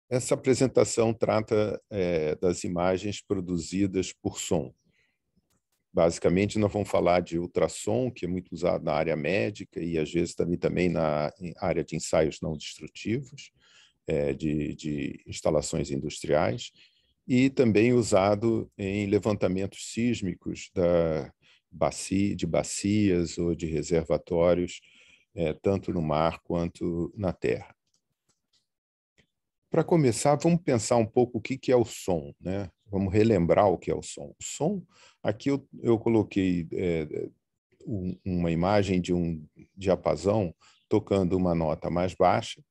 Essa apresentação trata das imagens produzidas por som. Basicamente, nós vamos falar de ultrassom, que é muito usado na área médica e, às vezes, também na área de ensaios não destrutivos, de instalações industriais, e também usado em levantamentos sísmicos de bacias ou de reservatórios, tanto no mar quanto na terra. Para começar, vamos pensar um pouco o que é o som, né? Vamos relembrar o que é o som. O som, aqui eu coloquei uma imagem de um diapasão tocando uma nota mais baixa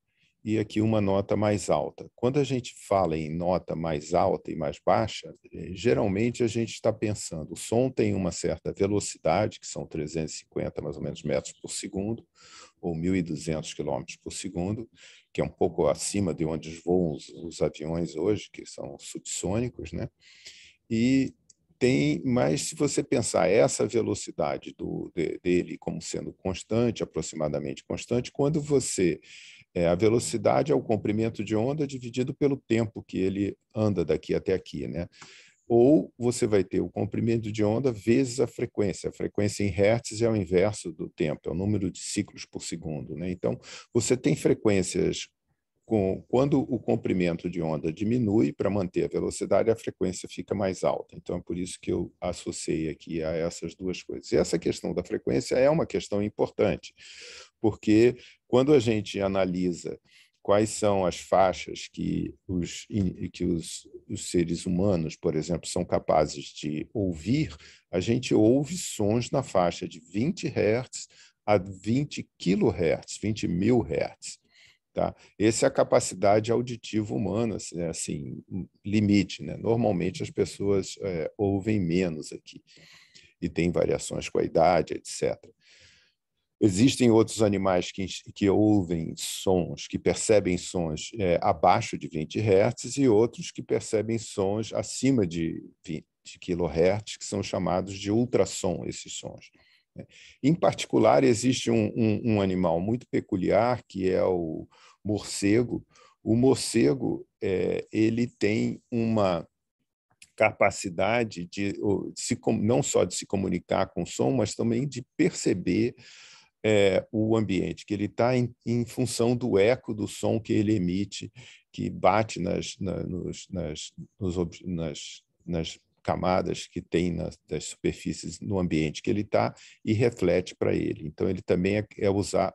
e aqui uma nota mais alta. Quando a gente fala em nota mais alta e mais baixa, geralmente a gente está pensando, o som tem uma certa velocidade, que são 350 mais ou menos metros por segundo, ou 1.200 quilômetros por segundo, que é um pouco acima de onde voam os aviões hoje, que são subsônicos, né? Mas se você pensar essa velocidade dele como sendo constante, aproximadamente constante, quando a velocidade é o comprimento de onda dividido pelo tempo que ele anda daqui até aqui, né? Ou você vai ter o comprimento de onda vezes a frequência. A frequência em hertz é o inverso do tempo, é o número de ciclos por segundo, né? Então, você tem frequências quando o comprimento de onda diminui para manter a velocidade, a frequência fica mais alta. Então, é por isso que eu associei aqui a essas duas coisas. E essa questão da frequência é uma questão importante, porque quando a gente analisa quais são as faixas que os seres humanos, por exemplo, são capazes de ouvir, a gente ouve sons na faixa de 20 Hz a 20 kHz, 20.000 Hz. Tá? Essa é a capacidade auditiva humana, assim, limite, né? Normalmente as pessoas ouvem menos aqui, e tem variações com a idade, etc. Existem outros animais que ouvem sons, que percebem sons abaixo de 20 Hz e outros que percebem sons acima de 20 kHz, que são chamados de ultrassom, esses sons. Em particular, existe um animal muito peculiar, que é o morcego. O morcego ele tem uma capacidade não só de se comunicar com som, mas também de perceber o ambiente, que ele está em função do eco do som que ele emite, que bate nas camadas que tem das superfícies no ambiente que ele está e reflete para ele. Então, ele também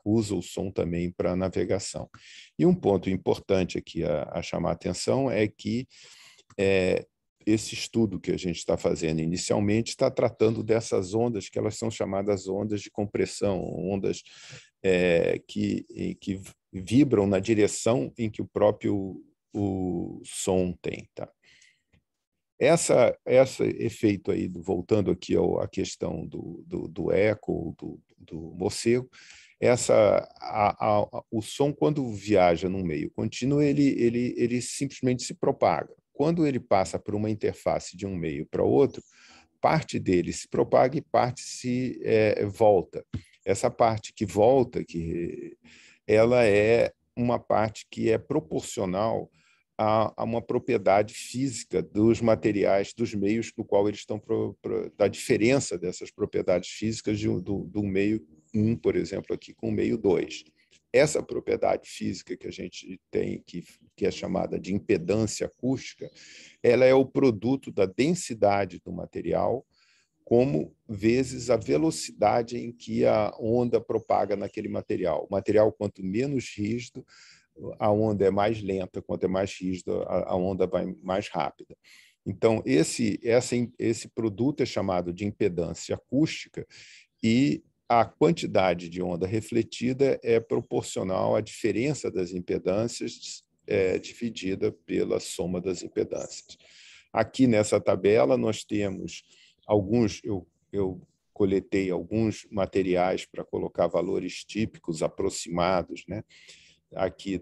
usa o som também para navegação. E um ponto importante aqui a chamar a atenção é que esse estudo que a gente está fazendo inicialmente está tratando dessas ondas, que elas são chamadas ondas de compressão, ondas que vibram na direção em que o próprio som tem. Tá? Esse efeito aí, voltando aqui à questão do eco, do morcego, o som, quando viaja num meio contínuo, ele simplesmente se propaga. Quando ele passa por uma interface de um meio para outro, parte dele se propaga e parte se volta. Essa parte que volta, ela é uma parte que é proporcional a uma propriedade física dos materiais, dos meios no qual eles estão, da diferença dessas propriedades físicas do meio 1, por exemplo, aqui com o meio 2. Essa propriedade física que a gente tem, que é chamada de impedância acústica, ela é o produto da densidade do material, como vezes a velocidade em que a onda propaga naquele material. O material, quanto menos rígido, a onda é mais lenta, quanto é mais rígida, a onda vai mais rápida. Então, esse produto é chamado de impedância acústica e a quantidade de onda refletida é proporcional à diferença das impedâncias dividida pela soma das impedâncias. Aqui nessa tabela nós temos eu coletei alguns materiais para colocar valores típicos aproximados, né? Aqui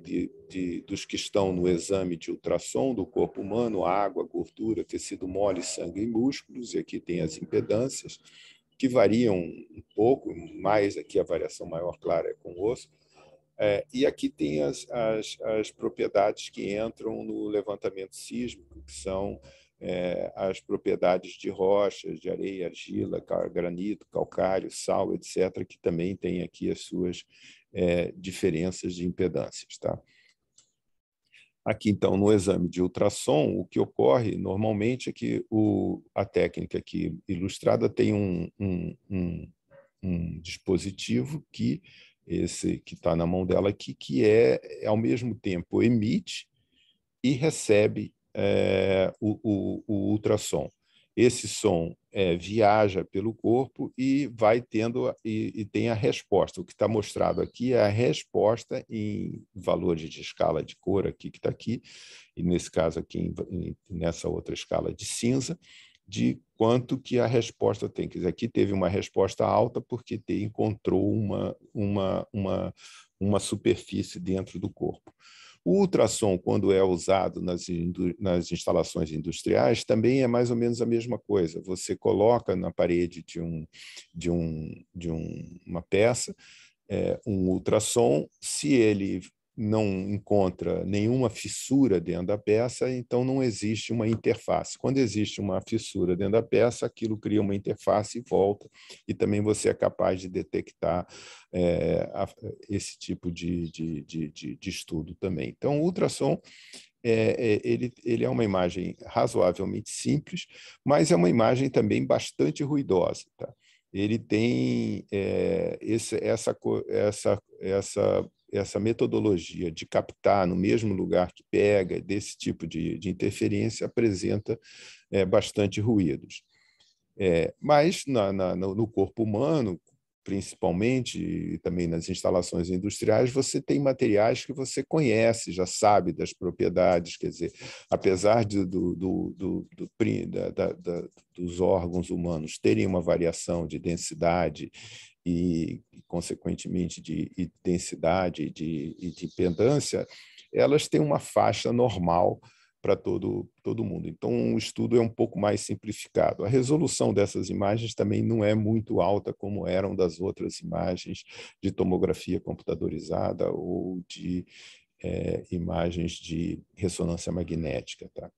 dos que estão no exame de ultrassom do corpo humano, água, gordura, tecido mole, sangue e músculos, e aqui tem as impedâncias, que variam um pouco, mais aqui a variação maior, claro, é com o osso. E aqui tem as propriedades que entram no levantamento sísmico, que são as propriedades de rochas, de areia, argila, granito, calcário, sal, etc., que também tem aqui as suas diferenças de impedâncias. Tá? Aqui, então, no exame de ultrassom, o que ocorre normalmente é que a técnica aqui ilustrada tem um dispositivo esse que está na mão dela aqui, que ao mesmo tempo, emite e recebe o ultrassom. Esse som viaja pelo corpo e vai tendo e tem a resposta. O que está mostrado aqui é a resposta em valores de escala de cor aqui que está aqui, e nesse caso aqui nessa outra escala de cinza, de quanto que a resposta tem. Quer dizer, aqui teve uma resposta alta porque encontrou uma superfície dentro do corpo. O ultrassom, quando é usado nas instalações industriais, também é mais ou menos a mesma coisa. Você coloca na parede de uma peça um ultrassom, se ele não encontra nenhuma fissura dentro da peça, então não existe uma interface. Quando existe uma fissura dentro da peça, aquilo cria uma interface e volta, e também você é capaz de detectar esse tipo de estudo também. Então, o ultrassom ele é uma imagem razoavelmente simples, mas é uma imagem também bastante ruidosa. Tá? Ele tem essa metodologia de captar no mesmo lugar que pega, desse tipo de interferência, apresenta bastante ruídos. Mas no corpo humano, principalmente, e também nas instalações industriais, você tem materiais que você conhece, já sabe das propriedades, quer dizer, apesar dos órgãos humanos terem uma variação de densidade e consequentemente, de densidade e de impedância, elas têm uma faixa normal para todo mundo. Então, o estudo é um pouco mais simplificado. A resolução dessas imagens também não é muito alta como eram das outras imagens de tomografia computadorizada ou de imagens de ressonância magnética. Tá?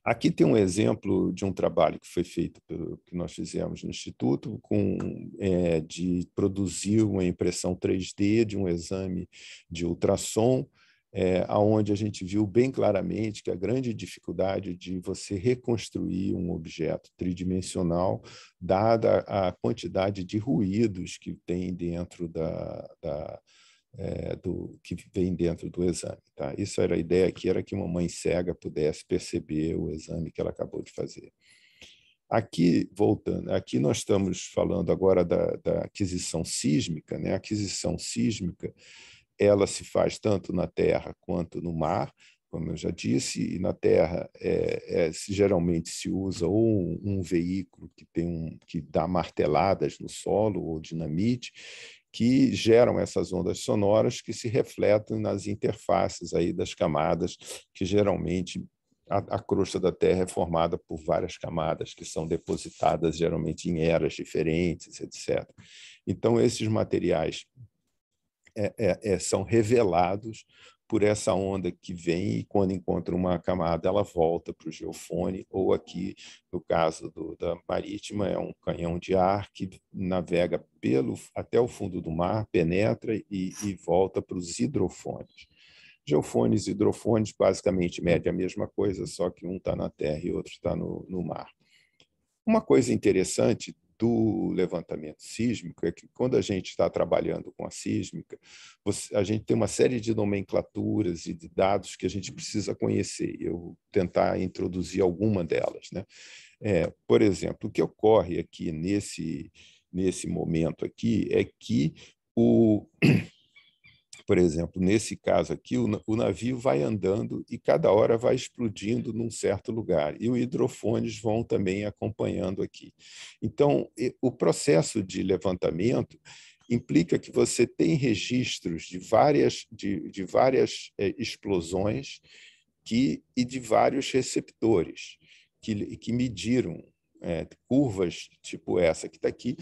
Aqui tem um exemplo de um trabalho que foi feito, que nós fizemos no Instituto, de produzir uma impressão 3D de um exame de ultrassom, onde a gente viu bem claramente que a grande dificuldade de você reconstruir um objeto tridimensional, dada a quantidade de ruídos que tem dentro que vem dentro do exame. Tá? Isso era a ideia aqui, era que uma mãe cega pudesse perceber o exame que ela acabou de fazer. Aqui, voltando, aqui nós estamos falando agora da aquisição sísmica. Né? A aquisição sísmica ela se faz tanto na terra quanto no mar, como eu já disse, e na terra geralmente se usa ou um veículo que dá marteladas no solo, ou dinamite, que geram essas ondas sonoras que se refletem nas interfaces aí das camadas, que geralmente a crosta da Terra é formada por várias camadas que são depositadas geralmente em eras diferentes, etc. Então, esses materiais são revelados por essa onda que vem e, quando encontra uma camada, ela volta para o geofone, ou aqui, no caso da marítima, é um canhão de ar que navega até o fundo do mar, penetra e volta para os hidrofones. Geofones e hidrofones basicamente medem a mesma coisa, só que um está na terra e outro está no mar. Uma coisa interessante do levantamento sísmico é que, quando a gente está trabalhando com a sísmica, a gente tem uma série de nomenclaturas e de dados que a gente precisa conhecer. Eu vou tentar introduzir alguma delas. Né? Por exemplo, o que ocorre aqui nesse momento aqui é que por exemplo, nesse caso aqui, o navio vai andando e cada hora vai explodindo num certo lugar, e os hidrofones vão também acompanhando aqui. Então, o processo de levantamento implica que você tem registros de várias explosões e de vários receptores que mediram curvas tipo essa que está aqui,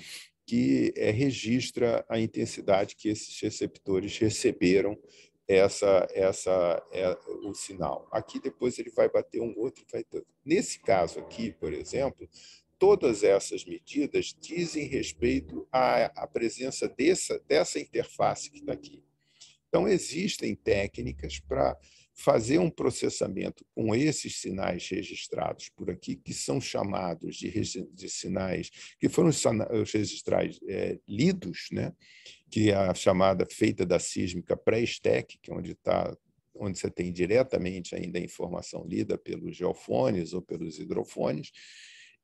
que registra a intensidade que esses receptores receberam o sinal. Aqui depois ele vai bater um outro. Nesse caso aqui, por exemplo, todas essas medidas dizem respeito à presença dessa interface que está aqui. Então, existem técnicas para fazer um processamento com esses sinais registrados por aqui, que são chamados de sinais, que foram os registrais lidos, né? Que é a chamada feita da sísmica pré-stack, que é onde você tem diretamente ainda a informação lida pelos geofones ou pelos hidrofones,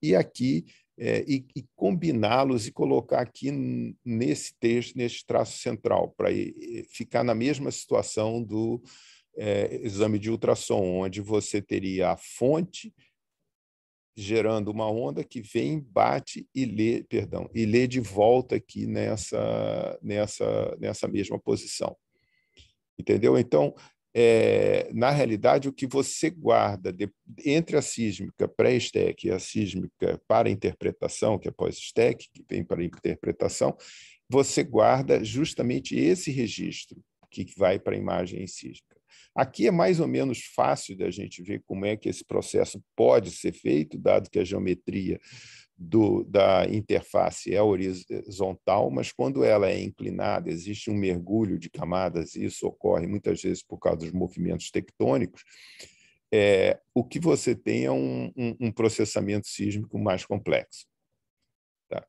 e aqui e combiná-los e colocar aqui nesse texto, nesse traço central, para ficar na mesma situação do exame de ultrassom, onde você teria a fonte gerando uma onda que vem, bate e lê de volta aqui nessa mesma posição. Entendeu? Então, na realidade, o que você guarda entre a sísmica pré-stack e a sísmica para interpretação, que é pós-stack, que vem para interpretação, você guarda justamente esse registro que vai para a imagem sísmica. Aqui é mais ou menos fácil da gente ver como é que esse processo pode ser feito, dado que a geometria da interface é horizontal, mas quando ela é inclinada, existe um mergulho de camadas, e isso ocorre muitas vezes por causa dos movimentos tectônicos, o que você tem é um processamento sísmico mais complexo. Tá?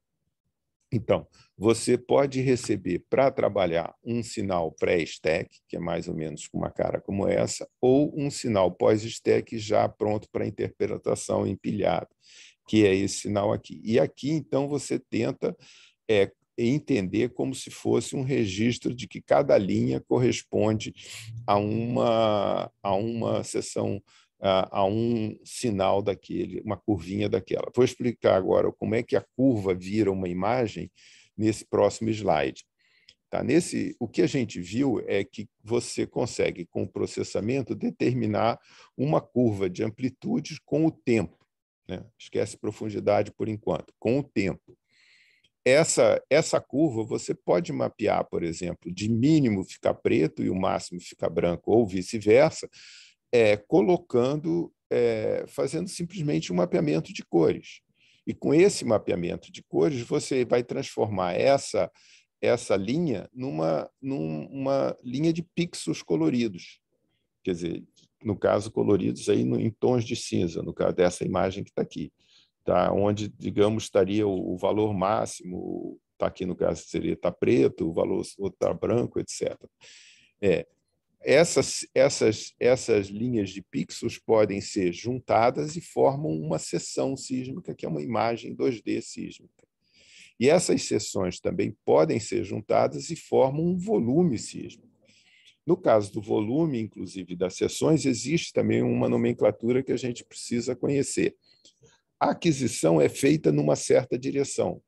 Então, você pode receber para trabalhar um sinal pré-stack, que é mais ou menos com uma cara como essa, ou um sinal pós-stack já pronto para interpretação empilhado, que é esse sinal aqui. E aqui, então, você tenta entender como se fosse um registro de que cada linha corresponde a uma seção, a um sinal daquele, uma curvinha daquela. Vou explicar agora como é que a curva vira uma imagem nesse próximo slide. Tá? O que a gente viu é que você consegue, com o processamento, determinar uma curva de amplitude com o tempo. Né? Esquece profundidade por enquanto, com o tempo. Essa curva você pode mapear, por exemplo, de mínimo ficar preto e o máximo ficar branco, ou vice-versa, fazendo simplesmente um mapeamento de cores. E com esse mapeamento de cores, você vai transformar essa linha numa linha de pixels coloridos. Quer dizer, no caso, coloridos aí em tons de cinza, no caso dessa imagem que está aqui. Tá? Onde, digamos, estaria o valor máximo, está aqui no caso seria tá preto, o valor está branco, etc. Essas linhas de pixels podem ser juntadas e formam uma seção sísmica, que é uma imagem 2D sísmica. E essas seções também podem ser juntadas e formam um volume sísmico. No caso do volume, inclusive das seções, existe também uma nomenclatura que a gente precisa conhecer. A aquisição é feita numa certa direção.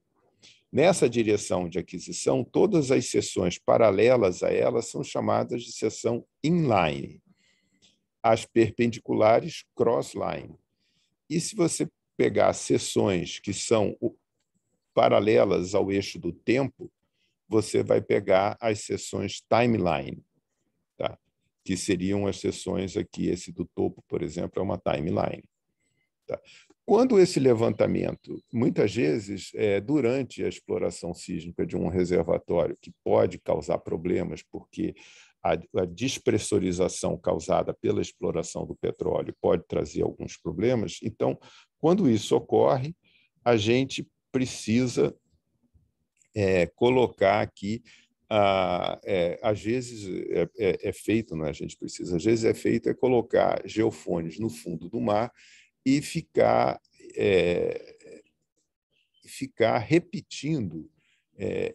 Nessa direção de aquisição, todas as seções paralelas a ela são chamadas de seção inline. As perpendiculares, crossline. E se você pegar seções que são paralelas ao eixo do tempo, você vai pegar as seções timeline, tá? Que seriam as seções aqui, esse do topo, por exemplo, é uma timeline. Tá? Quando esse levantamento, muitas vezes, durante a exploração sísmica de um reservatório, que pode causar problemas, porque a despressurização causada pela exploração do petróleo pode trazer alguns problemas. Então, quando isso ocorre, a gente precisa colocar aqui, às vezes feito, não é? A gente precisa, às vezes é feito colocar geofones no fundo do mar e ficar repetindo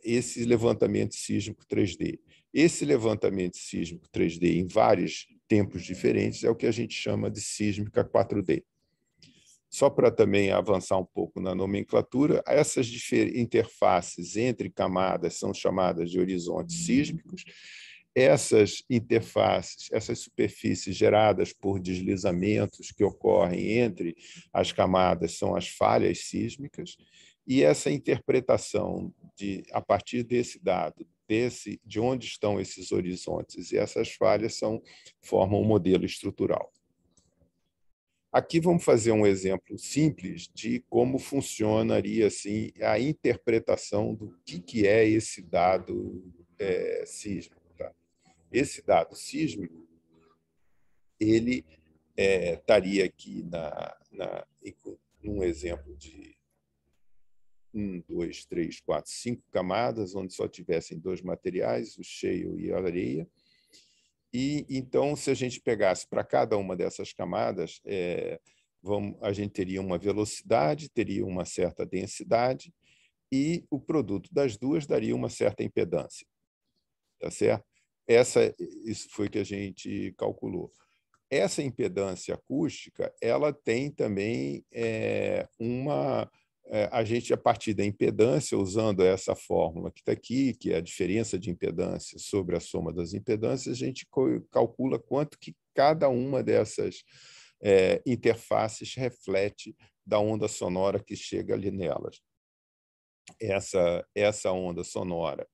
esse levantamento sísmico 3D. Esse levantamento sísmico 3D em vários tempos diferentes é o que a gente chama de sísmica 4D. Só para também avançar um pouco na nomenclatura, essas interfaces entre camadas são chamadas de horizontes sísmicos. Essas interfaces, essas superfícies geradas por deslizamentos que ocorrem entre as camadas são as falhas sísmicas, e essa interpretação a partir desse dado, de onde estão esses horizontes, e essas falhas formam um modelo estrutural. Aqui vamos fazer um exemplo simples de como funcionaria assim, a interpretação do que é esse dado sísmico. Tá? Esse dado sísmico ele estaria aqui num exemplo de 1, 2, 3, 4, 5 camadas, onde só tivessem 2 materiais, o cheio e a areia. E então, se a gente pegasse para cada uma dessas camadas, a gente teria uma velocidade, teria uma certa densidade, e o produto das duas daria uma certa impedância. Tá certo? Isso foi que a gente calculou. Essa impedância acústica, ela tem também a gente, a partir da impedância, usando essa fórmula que está aqui, que é a diferença de impedância sobre a soma das impedâncias, a gente calcula quanto que cada uma dessas interfaces reflete da onda sonora que chega ali nelas. Essa onda sonora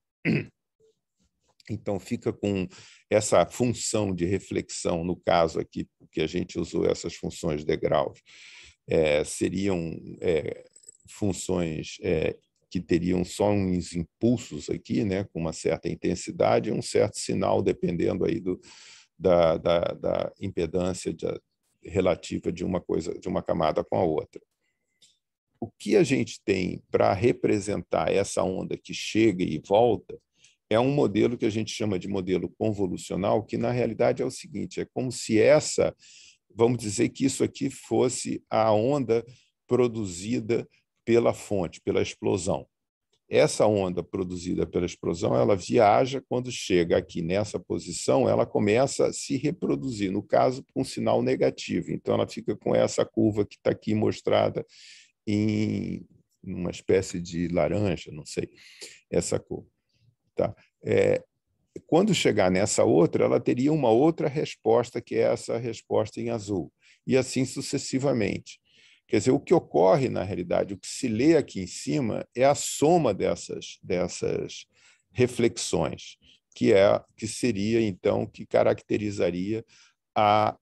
então, fica com essa função de reflexão, no caso aqui, que a gente usou essas funções de graus, seriam funções que teriam só uns impulsos aqui, né, com uma certa intensidade e um certo sinal, dependendo aí da impedância relativa de uma camada com a outra. O que a gente tem para representar essa onda que chega e volta é um modelo que a gente chama de modelo convolucional, que, na realidade, é o seguinte, é como se vamos dizer que isso aqui fosse a onda produzida pela fonte, pela explosão. Essa onda produzida pela explosão, ela viaja, quando chega aqui nessa posição, ela começa a se reproduzir, no caso, com um sinal negativo. Então, ela fica com essa curva que está aqui mostrada em uma espécie de laranja, não sei, essa cor. Tá? Quando chegar nessa outra, ela teria uma outra resposta, que é essa resposta em azul, e assim sucessivamente. Quer dizer, o que ocorre, na realidade, o que se lê aqui em cima é a soma dessas reflexões, que seria, então, que caracterizaria a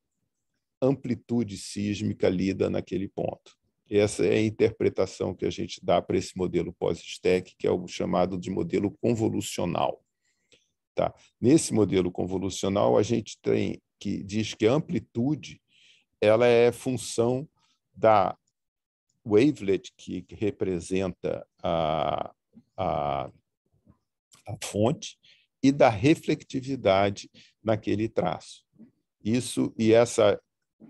amplitude sísmica lida naquele ponto. Essa é a interpretação que a gente dá para esse modelo pós-stack, que é o chamado de modelo convolucional. Tá? Nesse modelo convolucional, a gente diz que a amplitude ela é função da wavelet, que representa a fonte, e da reflectividade naquele traço. Essa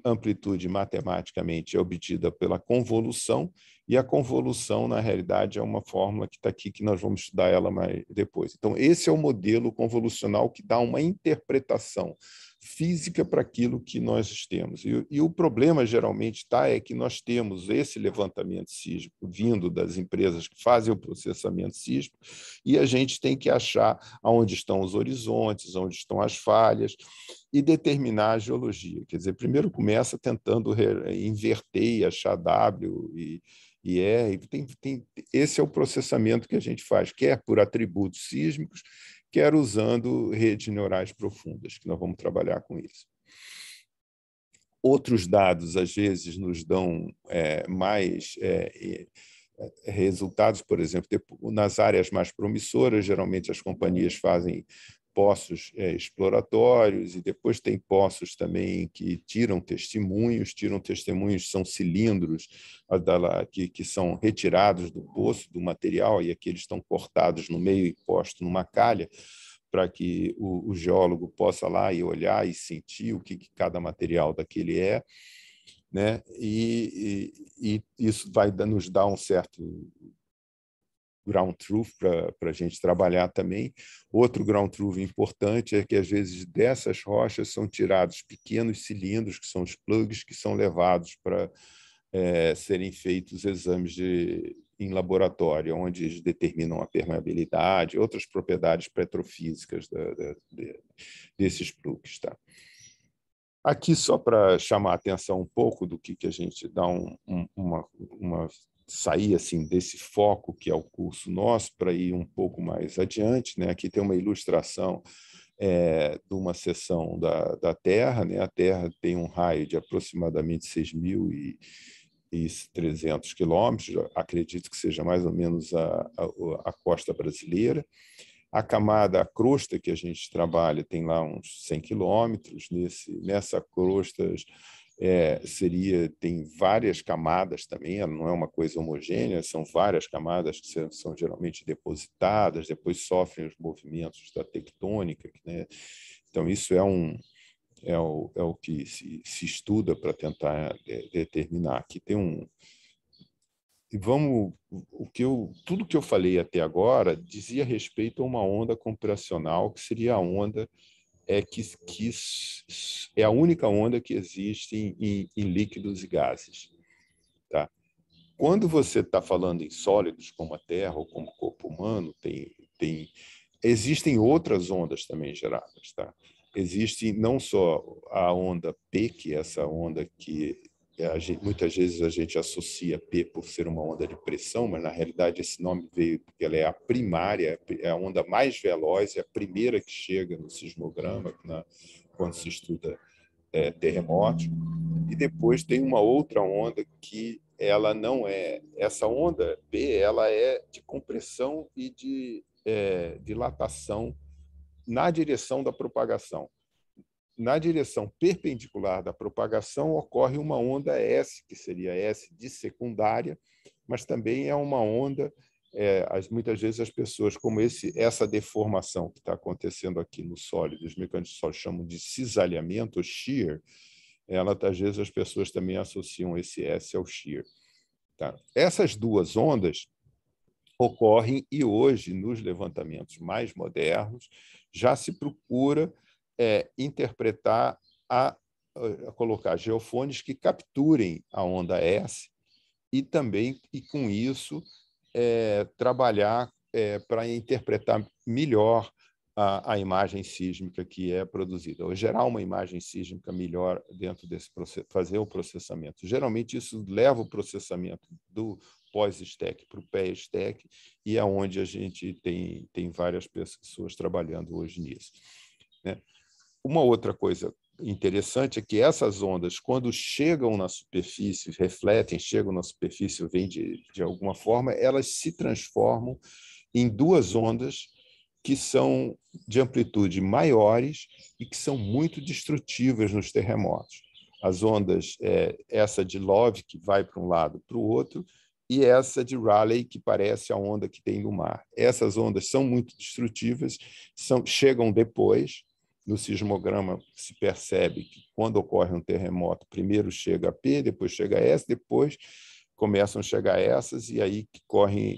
amplitude matematicamente é obtida pela convolução, e a convolução, na realidade, é uma fórmula que está aqui, que nós vamos estudar ela mais depois. Então, esse é o modelo convolucional que dá uma interpretação física para aquilo que nós temos. E o problema, geralmente, é que nós temos esse levantamento sísmico vindo das empresas que fazem o processamento sísmico, e a gente tem que achar onde estão os horizontes, onde estão as falhas, e determinar a geologia. Quer dizer, primeiro começa tentando inverter e achar W e R. Esse é o processamento que a gente faz, quer por atributos sísmicos, quer usando redes neurais profundas, que nós vamos trabalhar com isso. Outros dados, às vezes, nos dão mais resultados, por exemplo, nas áreas mais promissoras, geralmente as companhias fazem poços exploratórios, e depois tem poços também que tiram testemunhos, são cilindros que são retirados do poço, do material, e aqui eles estão cortados no meio e postos numa calha, para que o geólogo possa lá e olhar e sentir o que cada material daquele é, né? E isso vai nos dar um certo ground truth para a gente trabalhar também. Outro ground truth importante é que, às vezes, dessas rochas são tirados pequenos cilindros, que são os plugs, que são levados para serem feitos exames em laboratório, onde eles determinam a permeabilidade, outras propriedades petrofísicas desses plugs. Tá? Aqui, só para chamar a atenção um pouco do que a gente dá uma sair assim desse foco que é o curso nosso para ir um pouco mais adiante, né? Aqui tem uma ilustração de uma seção da Terra, né? A Terra tem um raio de aproximadamente 6.300 quilômetros, acredito que seja mais ou menos a costa brasileira. A camada, a crosta que a gente trabalha tem lá uns 100 quilômetros. Nessa crosta tem várias camadas também, ela não é uma coisa homogênea, são várias camadas que são geralmente depositadas, depois sofrem os movimentos da tectônica, né? Então, isso é o que se estuda para tentar determinar. Aqui tem um... E tudo que eu falei até agora dizia respeito a uma onda computacional, que seria a onda que é a única onda que existe em líquidos e gases. Tá? Quando você está falando em sólidos, como a Terra ou como o corpo humano, existem outras ondas também geradas. Tá? Existe não só a onda P, que é essa onda que muitas vezes a gente associa P por ser uma onda de pressão, mas na realidade esse nome veio porque ela é a primária, é a onda mais veloz, é a primeira que chega no sismograma, quando se estuda terremotos. E depois tem uma outra onda que ela não é... Essa onda P, ela é de compressão e de dilatação na direção da propagação. Na direção perpendicular da propagação ocorre uma onda S, que seria S de secundária, mas também é uma onda... muitas vezes as pessoas, como essa deformação que está acontecendo aqui no sólido, os mecânicos só chamam de cisalhamento, ou shear, às vezes as pessoas também associam esse S ao shear. Tá? Essas duas ondas ocorrem e hoje, nos levantamentos mais modernos, já se procura interpretar, a colocar geofones que capturem a onda S e também, com isso, trabalhar para interpretar melhor a imagem sísmica que é produzida, ou gerar uma imagem sísmica melhor dentro desse processo, fazer o processamento. Geralmente, isso leva o processamento do pós-stack para o pré-stack, e é onde a gente tem várias pessoas trabalhando hoje nisso. Né? Uma outra coisa interessante é que essas ondas, quando chegam na superfície, refletem, chegam na superfície, vêm de alguma forma, elas se transformam em duas ondas que são de amplitude maiores e que são muito destrutivas nos terremotos. As ondas, essa de Love, que vai para um lado para o outro, e essa de Raleigh, que parece a onda que tem no mar. Essas ondas são muito destrutivas, chegam depois. No sismograma se percebe que, quando ocorre um terremoto, primeiro chega a P, depois chega a S, depois começam a chegar essas, e aí que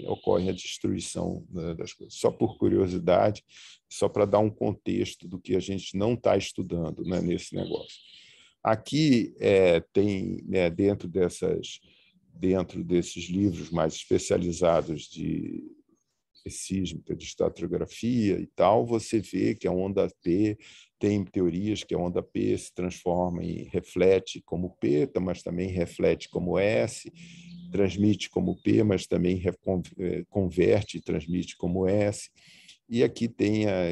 ocorre a destruição das coisas. Só por curiosidade, só para dar um contexto do que a gente não está estudando, né, nesse negócio. Aqui tem, né, dentro desses livros mais especializados de sísmica, de estratigrafia e tal, você vê que a onda P tem teorias que a onda P se transforma reflete como P, mas também reflete como S, transmite como P, mas também converte e transmite como S. E aqui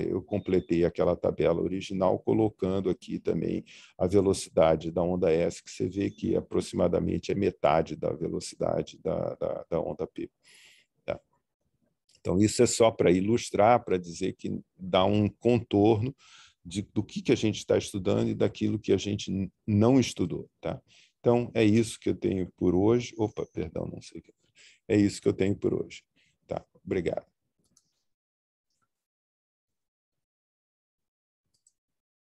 eu completei aquela tabela original, colocando aqui também a velocidade da onda S, que você vê que aproximadamente é metade da velocidade da onda P. Tá? Então, isso é só para ilustrar, para dizer que dá um contorno do que a gente está estudando e daquilo que a gente não estudou. Tá? Então, é isso que eu tenho por hoje. Opa, perdão, não sei o que. É isso que eu tenho por hoje. Tá? Obrigado.